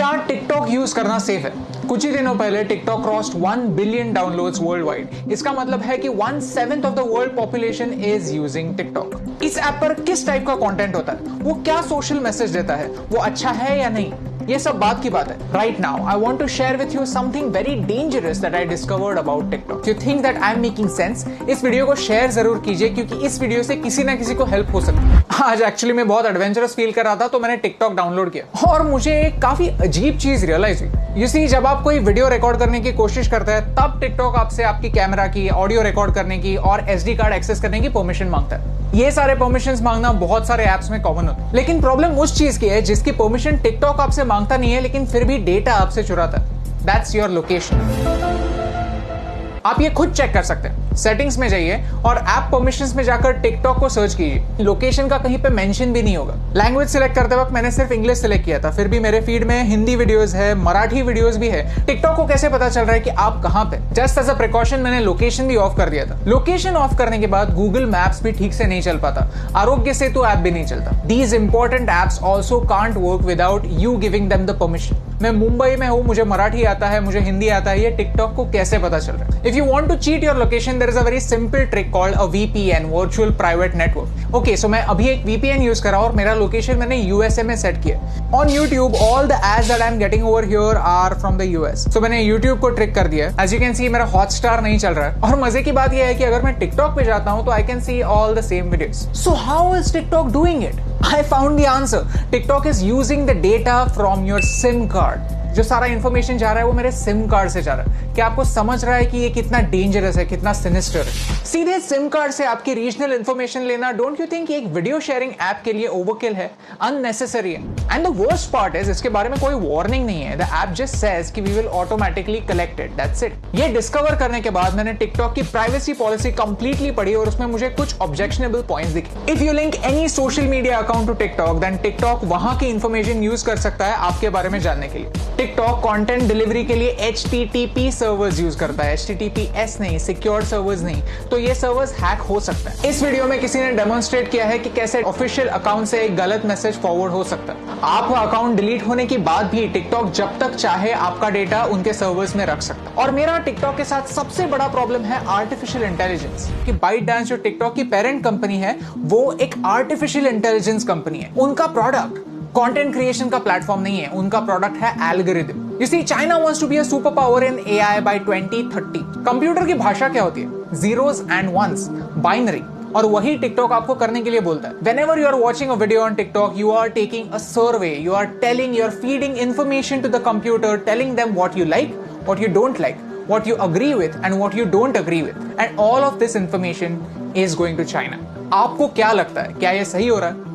क्या TikTok use करना safe है? कुछ ही दिनों पहले TikTok crossed 1 billion downloads world wide. इसका मतलब है कि 1/7 of the world population is using TikTok. इस ऐप पर किस टाइप का कंटेंट होता है, वो क्या सोशल मैसेज देता है, वो अच्छा है या नहीं, ये सब बात की बात है। Right now I want to share with you something very dangerous that I discovered about TikTok. You think that I am making sense? इस वीडियो को शेयर जरूर कीजिए क्योंकि इस वीडियो से किसी ना किसी को हेल्प हो सकती है। आज एक्चुअली मैं बहुत एडवेंचरस फील कर रहा था तो मैंने टिकटॉक डाउनलोड किया और मुझे एक काफी अजीब चीज रियलाइज हुई। यू सी, जब आप कोई वीडियो रिकॉर्ड करने की कोशिश करते हैं तब टिकटॉक आपसे आपकी कैमरा की, ऑडियो रिकॉर्ड करने की और SD कार्ड एक्सेस करने की परमिशन मांगता है। ये सारे परमिशंस मांगना बहुत सारे ऐप्स में कॉमन होता है, लेकिन प्रॉब्लम उस चीज की है जिसकी परमिशन टिकटॉक आपसे मांगता नहीं है लेकिन फिर भी डेटा आपसे चुराता है। That's your location. आप ये खुद चेक कर सकते हैं। सेटिंग्स में जाइए और ऐप परमिशंस में जाकर टिकटॉक को सर्च कीजिए। लोकेशन का कहीं पे मेंशन भी नहीं होगा। लैंग्वेज सिलेक्ट करते वक्त मैंने सिर्फ इंग्लिश सिलेक्ट किया था, फिर भी मेरे फीड में हिंदी वीडियोस है, मराठी वीडियोस भी है। टिकटॉक को कैसे पता चल रहा है कि आप कहां पे? जस्ट एज अ प्रिकॉशन मैंने लोकेशन भी ऑफ कर दिया था। लोकेशन ऑफ करने के बाद गूगल मैप्स भी ठीक से नहीं चल पाता, आरोग्य सेतु ऐप भी नहीं चलता। These important apps also can't work without you giving them the permission. मैं मुंबई में हूं, मुझे मराठी आता है, मुझे हिंदी आता है, ये टिकटॉक को कैसे पता चल रहा है? If you want to cheat your location there is a very simple trick called a VPN, virtual private network. Okay, so मैं अभी एक VPN यूज कर रहा हूं और मेरा लोकेशन मैंने USA में सेट किया। On YouTube all the ads that I am getting over here are from the US। So मैंने YouTube को ट्रिक कर दिया। एज यू कैन सी मेरा हॉटस्टार नहीं चल रहा है और मजे की बात यह है कि अगर मैं टिकटॉक पे जाता हूं तो I can see all the same videos. So how is TikTok doing it? I found the answer. TikTok is using the data from your SIM card. जो सारा इंफॉर्मेशन जा रहा है वो मेरे सिम कार्ड से जा रहा है। क्या आपको समझ रहा है कि ये कितना डेंजरस है, कितना सिनिस्टर है? सीधे सिम कार्ड से आपकी रीजनल इंफॉर्मेशन लेना, डोंट यू थिंक एक वीडियो शेयरिंग ऐप के लिए ओवरकिल है, अननेसेसरी है? And the worst part is इसके बारे में कोई वार्निंग नहीं है। द ऐप जस्ट सेज कि we will automatically collect it, that's it. ये डिस्कवर करने के बाद मैंने टिकटॉक की प्राइवेसी पॉलिसी कंप्लीटली पढ़ी और उसमें मुझे कुछ ऑब्जेक्शनेबल पॉइंट्स दिखे। If you link any social media account to TikTok then TikTok वहां की इंफॉर्मेशन यूज कर सकता है आपके बारे में जानने के लिए। टिकटॉक कंटेंट डिलीवरी के लिए HTTP सर्वर्स यूज करता है, HTTPS नहीं, सिक्योर सर्वर्स नहीं। तो ये सर्वर्स हैक हो सकता है। इस वीडियो में किसी ने डेमोन्स्ट्रेट किया है कि कैसे ऑफिशियल अकाउंट से एक गलत मैसेज फॉरवर्ड हो सकता है। आपका अकाउंट डिलीट होने के बाद भी टिकटॉक जब तक चाहे आपका डेटा उनके सर्वर्स में रख सकता है। और मेरा टिकटॉक के साथ सबसे बड़ा प्रॉब्लम है आर्टिफिशियल इंटेलिजेंस। कि ByteDance जो टिकटॉक की पेरेंट कंपनी है वो एक आर्टिफिशियल इंटेलिजेंस कंपनी है। उनका प्रोडक्ट कंटेंट क्रिएशन का प्लेटफॉर्म नहीं है, उनका प्रोडक्ट है algorithm. You see, China wants to be a superpower in AI by 2030. Computer की भाषा क्या होती है? Zeros and ones, binary. और वही टिकटॉक आपको करने के लिए बोलता है। Whenever you are watching a video on TikTok, you are taking a survey. You are feeding information to the computer, telling them what you like, what you don't like, what you agree with, and what you don't agree with. And all of this information is going to China. आपको क्या लगता है? क्या ये सही हो रहा है?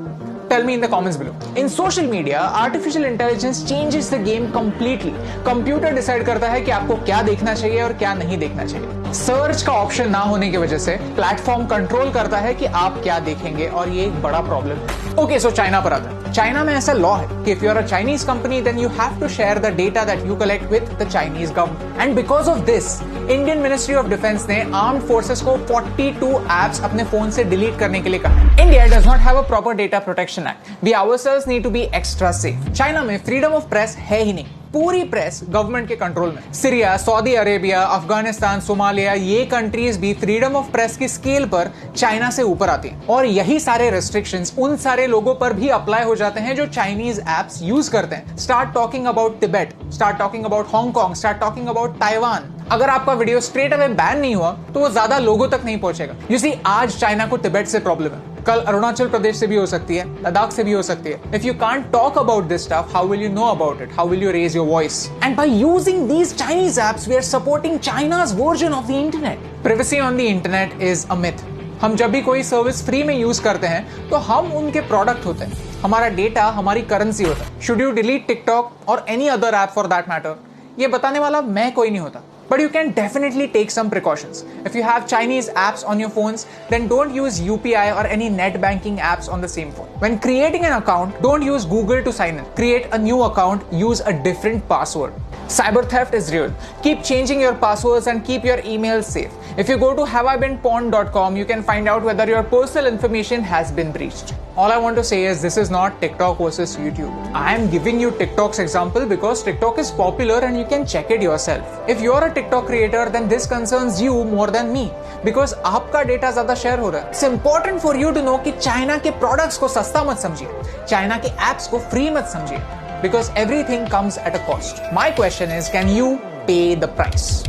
Tell me in the comments below. In social media, artificial intelligence changes the game completely. Computer decide करता है कि आपको क्या देखना चाहिए और क्या नहीं देखना चाहिए। सर्च का ऑप्शन ना होने की वजह से प्लेटफॉर्म कंट्रोल करता है कि आप क्या देखेंगे और ये एक बड़ा प्रॉब्लम है। ओके, सो चाइना पर आता है। चाइना में ऐसा लॉ है कि if you are a Chinese company then you have to share the data that you collect with the Chinese government. And because of this, Indian Ministry of Defence ने armed forces को 42 apps अपने phone से delete करने के लिए कहा। India does not have a proper data protection act. We ourselves need to be extra safe. China में freedom of press है ही नहीं। पूरी प्रेस गवर्नमेंट के कंट्रोल में। Syria, Saudi Arabia, Afghanistan, Somalia, ये कंट्रीज भी फ्रीडम ऑफ प्रेस की scale पर चाइना से ऊपर आती हैं। और यही सारे रेस्ट्रिक्शंस उन सारे लोगों पर भी अप्लाई हो जाते हैं जो चाइनीज एप्स यूज करते हैं। Start talking about Tibet, start talking about Hong Kong, start talking about Taiwan. अगर आपका वीडियो स्ट्रेट अवे बैन नहीं हुआ तो वो ज्यादा लोगों तक नहीं पहुंचेगा। यू सी, आज चाइना को तिब्बत से प्रॉब्लम है, कल अरुणाचल प्रदेश से भी हो सकती है, लद्दाख से भी हो सकती है। If you can't talk about this stuff, how will you know about it? How will you raise your voice? And by using these Chinese apps we are supporting China's version of the internet. Privacy on the internet is a myth. हम जब भी कोई service free में use करते हैं तो हम उनके प्रोडक्ट होते हैं, हमारा डेटा हमारी करेंसी होता है। शुड यू डिलीट टिकटॉक और any other app for that matter? ये बताने वाला मैं कोई नहीं होता। But you can definitely take some precautions. If you have Chinese apps on your phones, then don't use UPI or any net banking apps on the same phone. When creating an account, don't use Google to sign in. Create a new account, use a different password. Cyber theft is real. Keep changing your passwords and keep your emails safe. If you go to haveibeenpawned.com, you can find out whether your personal information has been breached. All I want to say is this is not TikTok versus YouTube. I am giving you TikTok's example because TikTok is popular and you can check it yourself. If you are a TikTok creator, then this concerns you more than me because आपका data ज्यादा share हो रहा है. It's important for you to know कि China के products को सस्ता मत समझिए, चाइना के एप्स को फ्री मत समझिए, because everything comes at a cost. My question is, can you pay the price?